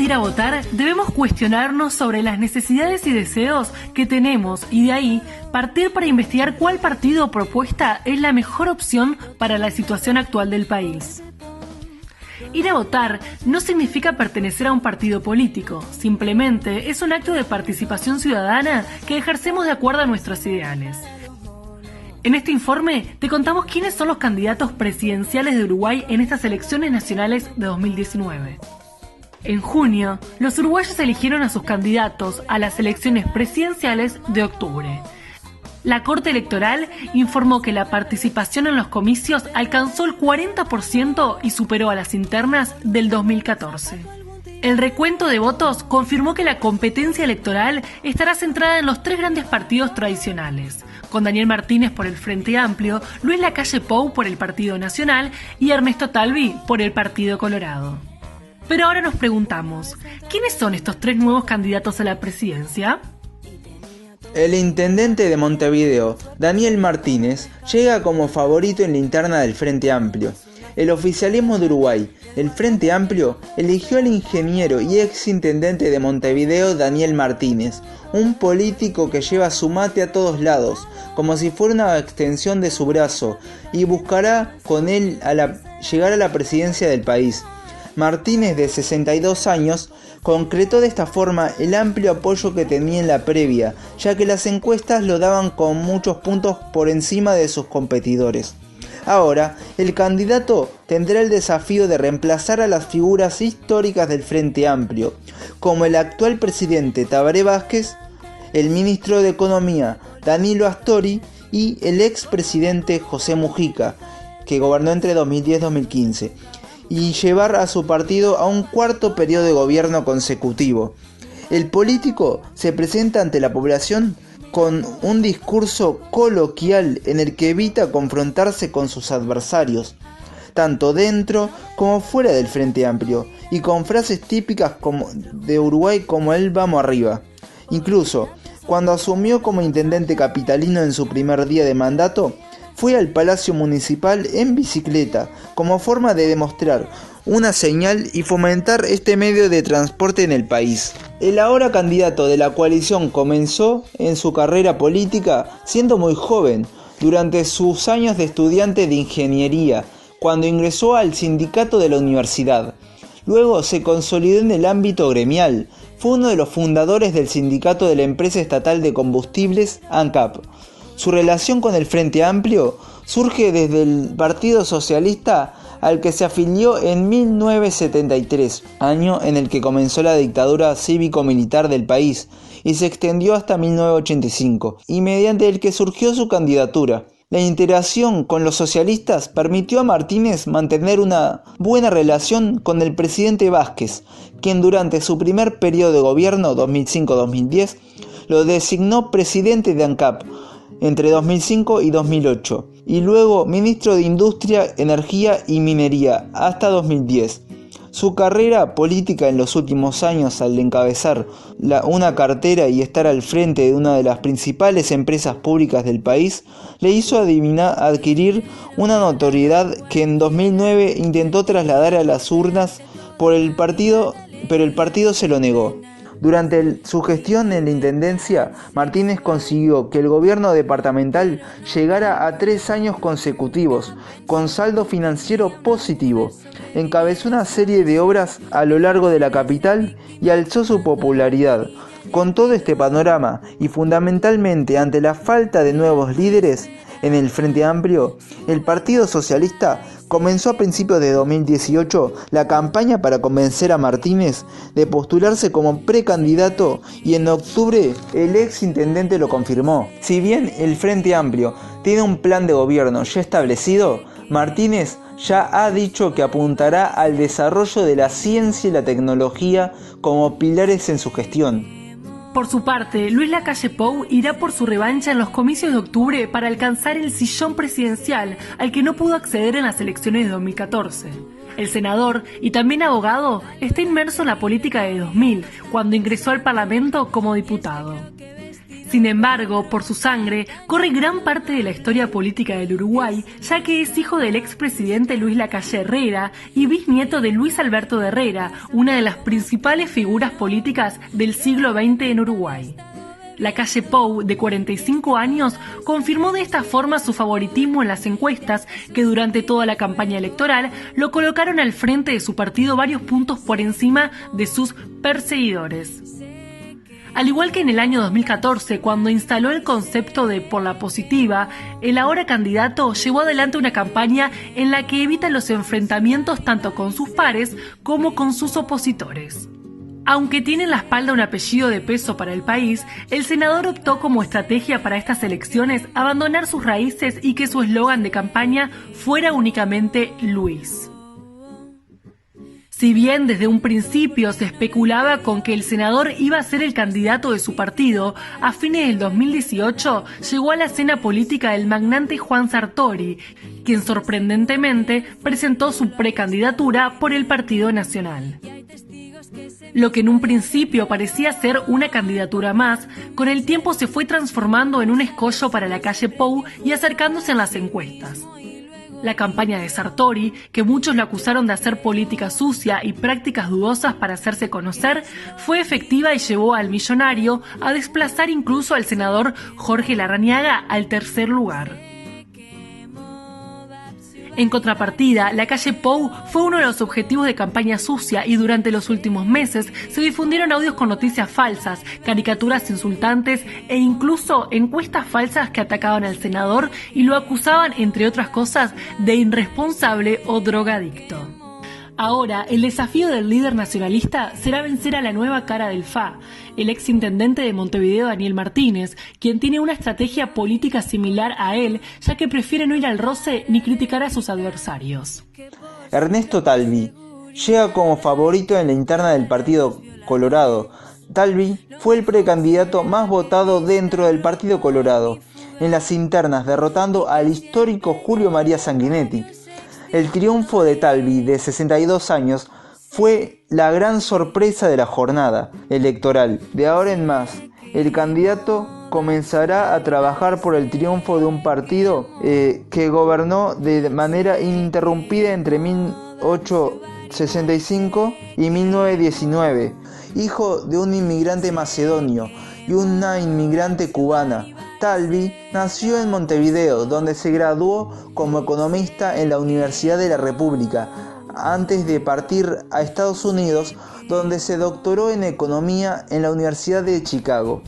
de ir a votar, debemos cuestionarnos sobre las necesidades y deseos que tenemos y de ahí partir para investigar cuál partido o propuesta es la mejor opción para la situación actual del país. Ir a votar no significa pertenecer a un partido político, simplemente es un acto de participación ciudadana que ejercemos de acuerdo a nuestros ideales. En este informe te contamos quiénes son los candidatos presidenciales de Uruguay en estas elecciones nacionales de 2019. En junio, los uruguayos eligieron a sus candidatos a las elecciones presidenciales de octubre. La Corte Electoral informó que la participación en los comicios alcanzó el 40% y superó a las internas del 2014. El recuento de votos confirmó que la competencia electoral estará centrada en los tres grandes partidos tradicionales, con Daniel Martínez por el Frente Amplio, Luis Lacalle Pou por el Partido Nacional y Ernesto Talvi por el Partido Colorado. Pero ahora nos preguntamos, ¿quiénes son estos tres nuevos candidatos a la presidencia? El intendente de Montevideo, Daniel Martínez, llega como favorito en la interna del Frente Amplio. El oficialismo de Uruguay, el Frente Amplio, eligió al ingeniero y ex intendente de Montevideo, Daniel Martínez, un político que lleva su mate a todos lados, como si fuera una extensión de su brazo, y buscará con él llegar a la presidencia del país. Martínez, de 62 años, concretó de esta forma el amplio apoyo que tenía en la previa, ya que las encuestas lo daban con muchos puntos por encima de sus competidores. Ahora, el candidato tendrá el desafío de reemplazar a las figuras históricas del Frente Amplio, como el actual presidente Tabaré Vázquez, el ministro de Economía Danilo Astori y el expresidente José Mujica, que gobernó entre 2010 y 2015. Y llevar a su partido a un cuarto periodo de gobierno consecutivo. El político se presenta ante la población con un discurso coloquial en el que evita confrontarse con sus adversarios, tanto dentro como fuera del Frente Amplio, y con frases típicas de Uruguay como el "vamos arriba". Incluso, cuando asumió como intendente capitalino en su primer día de mandato, fue al Palacio Municipal en bicicleta, como forma de demostrar una señal y fomentar este medio de transporte en el país. El ahora candidato de la coalición comenzó en su carrera política siendo muy joven, durante sus años de estudiante de ingeniería, cuando ingresó al sindicato de la universidad. Luego se consolidó en el ámbito gremial, fue uno de los fundadores del sindicato de la empresa estatal de combustibles, ANCAP. Su relación con el Frente Amplio surge desde el Partido Socialista al que se afilió en 1973, año en el que comenzó la dictadura cívico-militar del país y se extendió hasta 1985, y mediante el que surgió su candidatura. La interacción con los socialistas permitió a Martínez mantener una buena relación con el presidente Vázquez, quien durante su primer periodo de gobierno, 2005-2010, lo designó presidente de ANCAP entre 2005 y 2008, y luego ministro de Industria, Energía y Minería hasta 2010. Su carrera política en los últimos años, al encabezar una cartera y estar al frente de una de las principales empresas públicas del país, le hizo adquirir una notoriedad que en 2009 intentó trasladar a las urnas por el partido, pero el partido se lo negó. Durante su gestión en la intendencia, Martínez consiguió que el gobierno departamental llegara a 3 años consecutivos, con saldo financiero positivo. Encabezó una serie de obras a lo largo de la capital y alzó su popularidad. Con todo este panorama, y fundamentalmente ante la falta de nuevos líderes en el Frente Amplio, el Partido Socialista comenzó a principios de 2018 la campaña para convencer a Martínez de postularse como precandidato, y en octubre el ex intendente lo confirmó. Si bien el Frente Amplio tiene un plan de gobierno ya establecido, Martínez ya ha dicho que apuntará al desarrollo de la ciencia y la tecnología como pilares en su gestión. Por su parte, Luis Lacalle Pou irá por su revancha en los comicios de octubre para alcanzar el sillón presidencial al que no pudo acceder en las elecciones de 2014. El senador, y también abogado, está inmerso en la política de 2000, cuando ingresó al Parlamento como diputado. Sin embargo, por su sangre, corre gran parte de la historia política del Uruguay, ya que es hijo del expresidente Luis Lacalle Herrera y bisnieto de Luis Alberto de Herrera, una de las principales figuras políticas del siglo XX en Uruguay. Lacalle Pou, de 45 años, confirmó de esta forma su favoritismo en las encuestas que durante toda la campaña electoral lo colocaron al frente de su partido varios puntos por encima de sus perseguidores. Al igual que en el año 2014, cuando instaló el concepto de por la positiva, el ahora candidato llevó adelante una campaña en la que evita los enfrentamientos tanto con sus pares como con sus opositores. Aunque tiene en la espalda un apellido de peso para el país, el senador optó como estrategia para estas elecciones abandonar sus raíces y que su eslogan de campaña fuera únicamente Luis. Si bien desde un principio se especulaba con que el senador iba a ser el candidato de su partido, a fines del 2018 llegó a la escena política el magnate Juan Sartori, quien sorprendentemente presentó su precandidatura por el Partido Nacional. Lo que en un principio parecía ser una candidatura más, con el tiempo se fue transformando en un escollo para Lacalle Pou y acercándose en las encuestas. La campaña de Sartori, que muchos lo acusaron de hacer política sucia y prácticas dudosas para hacerse conocer, fue efectiva y llevó al millonario a desplazar incluso al senador Jorge Larrañaga al tercer lugar. En contrapartida, Lacalle Pou fue uno de los objetivos de campaña sucia y durante los últimos meses se difundieron audios con noticias falsas, caricaturas insultantes e incluso encuestas falsas que atacaban al senador y lo acusaban, entre otras cosas, de irresponsable o drogadicto. Ahora, el desafío del líder nacionalista será vencer a la nueva cara del FA, el exintendente de Montevideo Daniel Martínez, quien tiene una estrategia política similar a él, ya que prefiere no ir al roce ni criticar a sus adversarios. Ernesto Talvi llega como favorito en la interna del Partido Colorado. Talvi fue el precandidato más votado dentro del Partido Colorado en las internas, derrotando al histórico Julio María Sanguinetti. El triunfo de Talvi, de 62 años, fue la gran sorpresa de la jornada electoral. De ahora en más, el candidato comenzará a trabajar por el triunfo de un partido que gobernó de manera ininterrumpida entre 1865 y 1919, hijo de un inmigrante macedonio y una inmigrante cubana. Talvi nació en Montevideo, donde se graduó como economista en la Universidad de la República, antes de partir a Estados Unidos, donde se doctoró en economía en la Universidad de Chicago.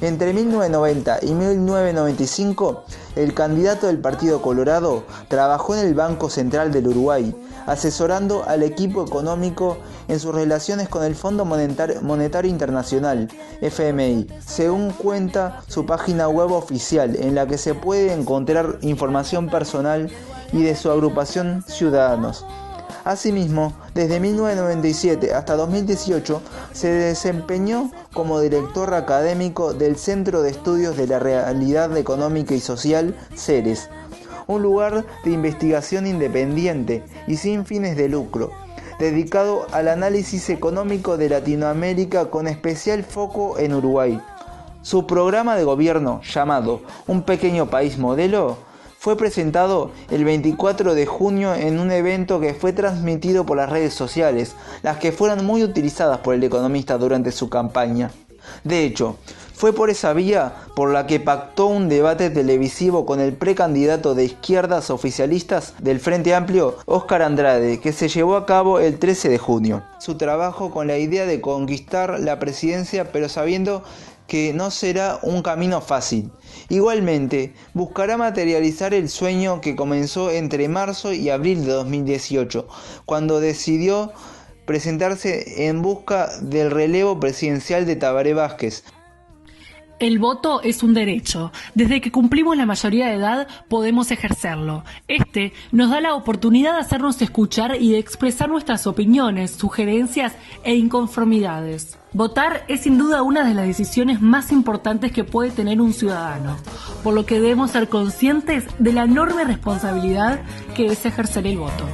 Entre 1990 y 1995, el candidato del Partido Colorado trabajó en el Banco Central del Uruguay, asesorando al equipo económico en sus relaciones con el Fondo Monetario Internacional, FMI, según cuenta su página web oficial, en la que se puede encontrar información personal y de su agrupación Ciudadanos. Asimismo, desde 1997 hasta 2018 se desempeñó como director académico del Centro de Estudios de la Realidad Económica y Social, CERES, un lugar de investigación independiente y sin fines de lucro, dedicado al análisis económico de Latinoamérica con especial foco en Uruguay. Su programa de gobierno, llamado Un Pequeño País Modelo, fue presentado el 24 de junio en un evento que fue transmitido por las redes sociales, las que fueron muy utilizadas por el economista durante su campaña. De hecho, fue por esa vía por la que pactó un debate televisivo con el precandidato de izquierdas oficialistas del Frente Amplio, Óscar Andrade, que se llevó a cabo el 13 de junio. Su trabajo con la idea de conquistar la presidencia, pero sabiendo que no será un camino fácil. Igualmente, buscará materializar el sueño que comenzó entre marzo y abril de 2018, cuando decidió presentarse en busca del relevo presidencial de Tabaré Vázquez. El voto es un derecho. Desde que cumplimos la mayoría de edad podemos ejercerlo. Este nos da la oportunidad de hacernos escuchar y de expresar nuestras opiniones, sugerencias e inconformidades. Votar es sin duda una de las decisiones más importantes que puede tener un ciudadano, por lo que debemos ser conscientes de la enorme responsabilidad que es ejercer el voto.